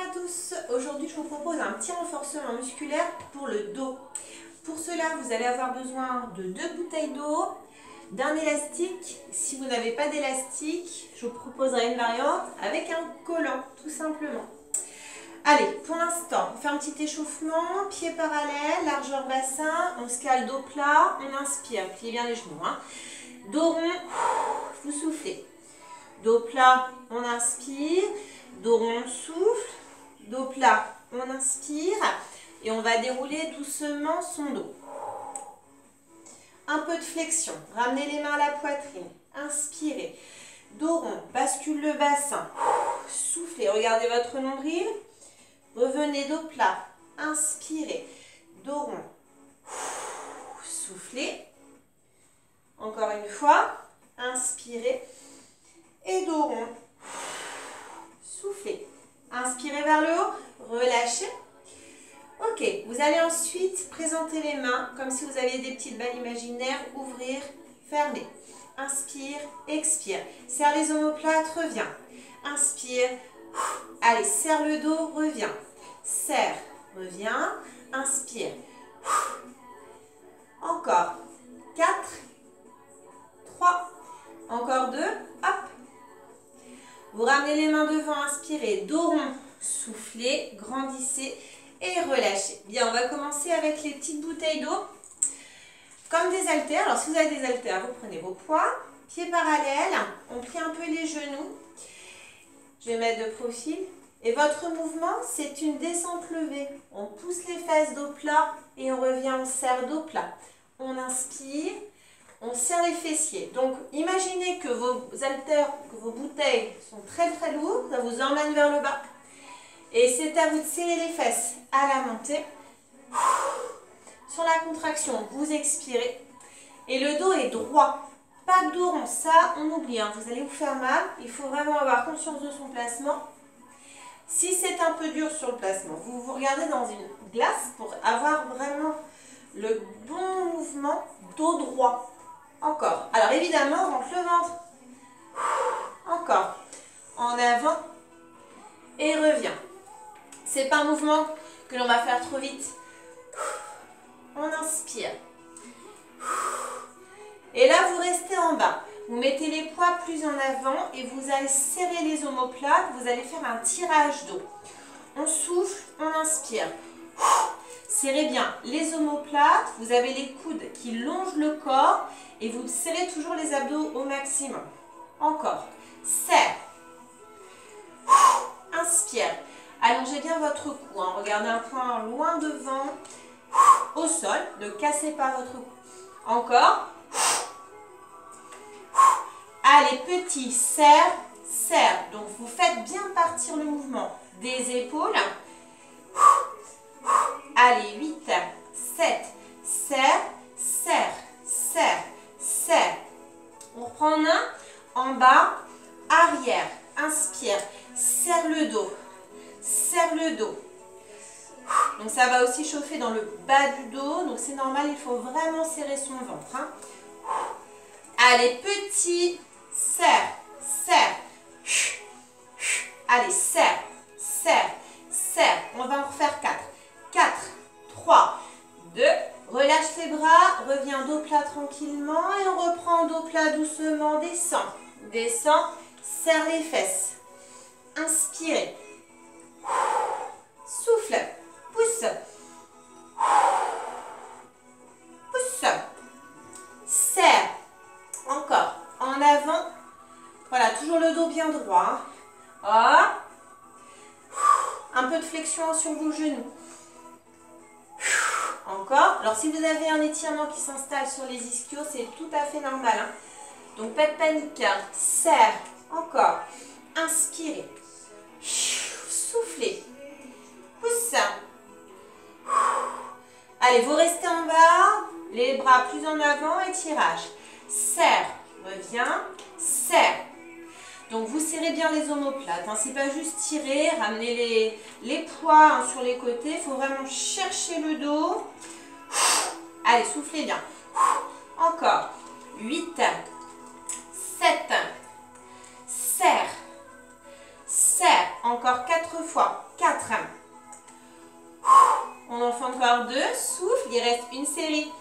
à tous, aujourd'hui je vous propose un petit renforcement musculaire pour le dos. Pour cela vous allez avoir besoin de 2 bouteilles d'eau, d'un élastique. Si vous n'avez pas d'élastique, je vous proposerai une variante avec un collant tout simplement. Allez, pour l'instant, on fait un petit échauffement, pieds parallèles, largeur bassin, on se cale dos plat, on inspire, pliez bien les genoux. Dos rond, vous soufflez. Dos plat, on inspire, dos rond, on souffle, dos plat, on inspire et on va dérouler doucement son dos. Un peu de flexion, ramenez les mains à la poitrine, inspirez, dos rond, bascule le bassin, soufflez, regardez votre nombril, revenez dos plat, inspirez, dos rond, soufflez, encore une fois, inspirez et dos rond, soufflez, inspirez vers le haut, relâchez. Ok, vous allez ensuite présenter les mains comme si vous aviez des petites balles imaginaires, ouvrir, fermer. Inspire, expire. Serre les omoplates, reviens. Inspire, allez, serre le dos, reviens. Serre, reviens, inspire. Encore, 4, 3, encore 2, hop. Vous ramenez les mains devant, inspirez, dos rond, soufflez, grandissez et relâchez. Bien, on va commencer avec les petites bouteilles d'eau, comme des haltères. Alors, si vous avez des haltères, vous prenez vos poids, pieds parallèles, on plie un peu les genoux. Je vais mettre de profil. Et votre mouvement, c'est une descente levée. On pousse les fesses dos plat et on revient, on serre dos plat. On inspire. On serre les fessiers. Donc, imaginez que vos haltères, que vos bouteilles sont très très lourdes. Ça vous emmène vers le bas. Et c'est à vous de serrer les fesses à la montée. Sur la contraction, vous expirez. Et le dos est droit. Pas de dos rond. Ça, on oublie. Vous allez vous faire mal. Il faut vraiment avoir conscience de son placement. Si c'est un peu dur sur le placement, vous vous regardez dans une glace pour avoir vraiment le bon mouvement dos droit. Encore. Alors évidemment, on rentre le ventre. Encore. En avant. Et revient. C'est pas un mouvement que l'on va faire trop vite. On inspire. Et là, vous restez en bas. Vous mettez les poids plus en avant et vous allez serrer les omoplates. Vous allez faire un tirage d'eau. On souffle, on inspire. Serrez bien les omoplates. Vous avez les coudes qui longent le corps. Et vous serrez toujours les abdos au maximum. Encore. Serre. Inspire. Allongez bien votre cou. Regardez un point loin devant. Au sol. Ne cassez pas votre cou. Encore. Allez, petit. Serre. Serre. Donc, vous faites bien partir le mouvement des épaules. Allez, 8, 7. Serre. Serre. Serre. Serre. On reprend en un, en bas, arrière, inspire, serre le dos, serre le dos. Donc ça va aussi chauffer dans le bas du dos, donc c'est normal, il faut vraiment serrer son ventre. Allez, petit, serre, serre. Allez, serre, serre, serre. On va en refaire 4. 4, 3, 2. Relâche les bras, reviens dos plat tranquillement et on reprend dos plat doucement, descend, descend, serre les fesses, inspirez, souffle, pousse, pousse, serre, encore, en avant, voilà, toujours le dos bien droit, un peu de flexion sur vos genoux. Encore. Alors, si vous avez un étirement qui s'installe sur les ischios, c'est tout à fait normal. Donc, pas de panique. Serre. Encore. Inspirez. Soufflez. Pousse. Allez, vous restez en bas. Les bras plus en avant et tirage. Serre. Reviens. Serre. Donc, vous serrez bien les omoplates. C'est pas juste tirer, ramener les poids sur les côtés. Il faut vraiment chercher le dos. Allez, soufflez bien. Encore. 8, 7. Serre. Serre. Encore 4 fois. 4, Encore 2, souffle, il reste une série.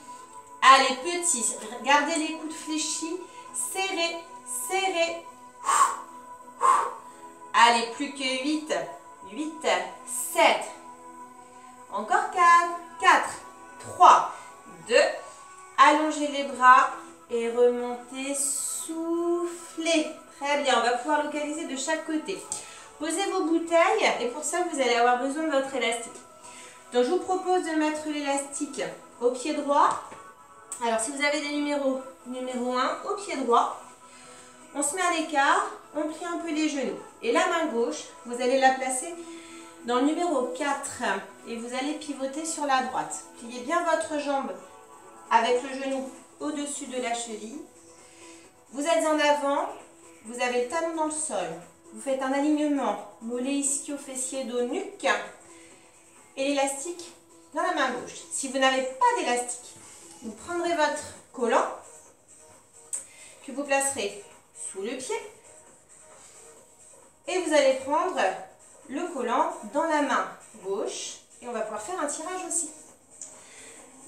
Allez, petit, gardez les coudes fléchis, serrez, serrez. Allez, plus que 8, 8, 7. Encore 4, 4, 3, 2. Allongez les bras et remontez, soufflez. Très bien, on va pouvoir localiser de chaque côté. Posez vos bouteilles et pour ça, vous allez avoir besoin de votre élastique. Donc, je vous propose de mettre l'élastique au pied droit. Alors, si vous avez des numéros, numéro 1 au pied droit, on se met à l'écart, on plie un peu les genoux. Et la main gauche, vous allez la placer dans le numéro 4 et vous allez pivoter sur la droite. Pliez bien votre jambe avec le genou au-dessus de la cheville. Vous êtes en avant, vous avez le talon dans le sol. Vous faites un alignement mollet, ischio, fessier, dos, nuque et l'élastique dans la main gauche. Si vous n'avez pas d'élastique, vous prendrez votre collant que vous placerez sous le pied et vous allez prendre le collant dans la main gauche et on va pouvoir faire un tirage aussi.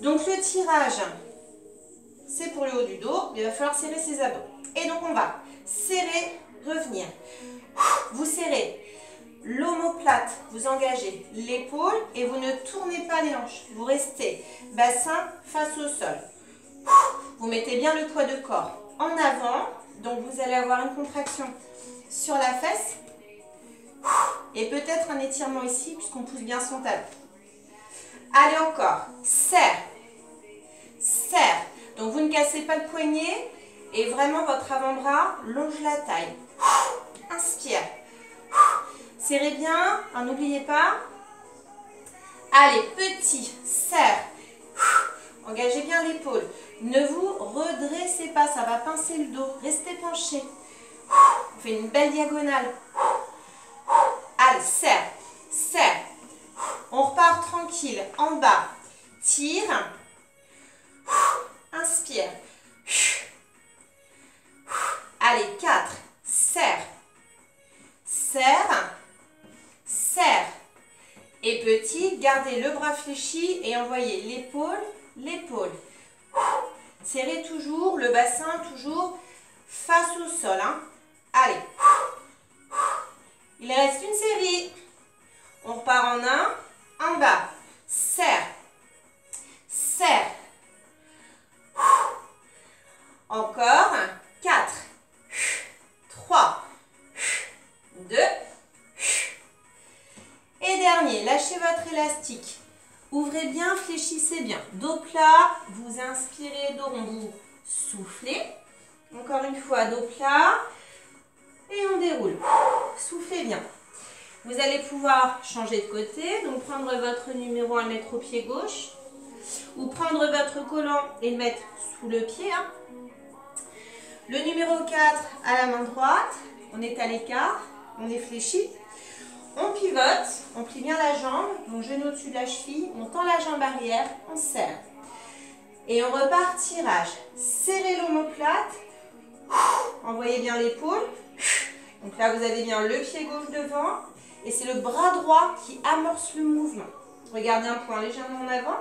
Donc le tirage, c'est pour le haut du dos, il va falloir serrer ses abdos. Et donc on va serrer, revenir. Vous serrez l'omoplate, vous engagez l'épaule et vous ne tournez pas les hanches. Vous restez bassin face au sol. Vous mettez bien le poids de corps en avant, donc vous allez avoir une contraction sur la fesse et peut-être un étirement ici puisqu'on pousse bien son talon. Allez encore, serre, serre. Donc vous ne cassez pas le poignet et vraiment votre avant-bras longe la taille. Inspire. Serrez bien, n'oubliez pas. Allez, petit, serre. Engagez bien l'épaule. Ne vous redressez pas, ça va pincer le dos. Restez penché. On fait une belle diagonale. Allez, serre, serre. On repart tranquille, en bas. Tire. Inspire. Allez, 4. Serre. Serre. Serre. Et petit, gardez le bras fléchi et envoyez l'épaule, l'épaule. Serrez toujours le bassin, toujours face au sol. Hein. Allez. Il reste une série. On repart en un. En bas. Serre. Serre. Encore. 4. 3. 2. Et dernier. Lâchez votre élastique. Ouvrez bien, fléchissez bien. Dos plat. Vous inspirez, dos rond. Vous soufflez. Encore une fois, dos plat. Et on déroule. Soufflez bien. Vous allez pouvoir changer de côté. Donc prendre votre numéro 1 et le mettre au pied gauche. Ou prendre votre collant et le mettre sous le pied. Hein. Le numéro 4 à la main droite. On est à l'écart. On est fléchi. On pivote. On plie bien la jambe. Donc genou au-dessus de la cheville. On tend la jambe arrière. On serre. Et on repart tirage. Serrez l'omoplate. Envoyez bien l'épaule. Donc là, vous avez bien le pied gauche devant. Et c'est le bras droit qui amorce le mouvement. Regardez un point légèrement en avant.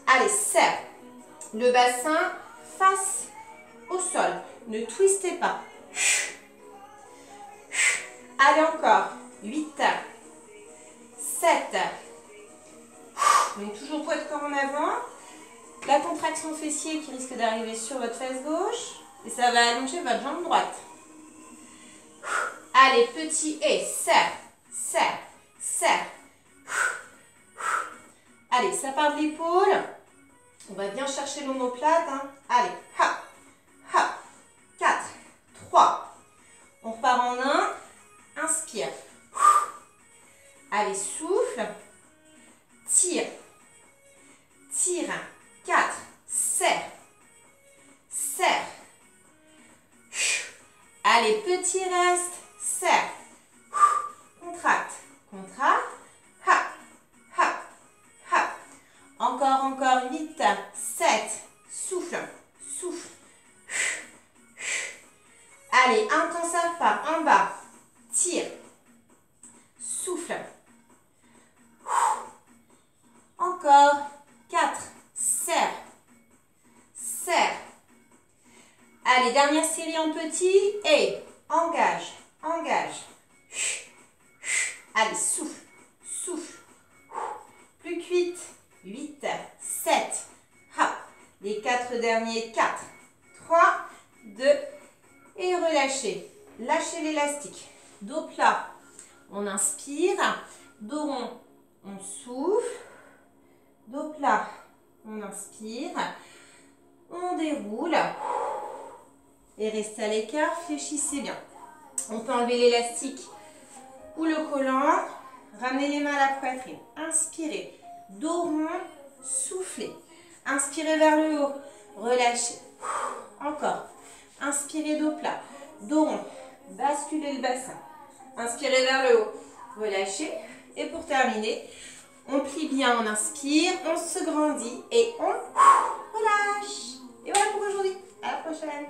Allez, serre. Le bassin face au sol. Ne twistez pas. Allez encore. 8. 7. Donc toujours poids de corps en avant. La contraction fessier qui risque d'arriver sur votre fesse gauche. Et ça va allonger votre jambe droite. Allez, petit et serre, serre, serre. Allez, ça part de l'épaule. On va bien chercher l'omoplate. Hein. Allez, ha, ha. 4, 3. On repart en 1. Inspire. Allez, souffle. Tire. Tire. 4. Serre. Serre. Allez, petit reste. Serre. Contracte. Contracte. Ha. Ha. Ha. Encore 8. 7. Souffle. Souffle. Allez, un temps ça part. En bas. Tire. Souffle. Encore. Allez, dernière série en petit. Et engage, engage. Allez, souffle, souffle. Plus que 8, 8, 7. Hop. Les 4 derniers, 4, 3, 2. Et relâchez. Lâchez l'élastique. Dos plat. On inspire. Dos rond. On souffle. Dos plat. On inspire. On déroule. Et restez à l'écart. Fléchissez bien. On peut enlever l'élastique ou le collant. Ramenez les mains à la poitrine. Inspirez. Dos rond. Soufflez. Inspirez vers le haut. Relâchez. Encore. Inspirez, dos plat. Dos rond. Basculez le bassin. Inspirez vers le haut. Relâchez. Et pour terminer, on plie bien, on inspire, on se grandit et on relâche. Et voilà pour aujourd'hui. À la prochaine.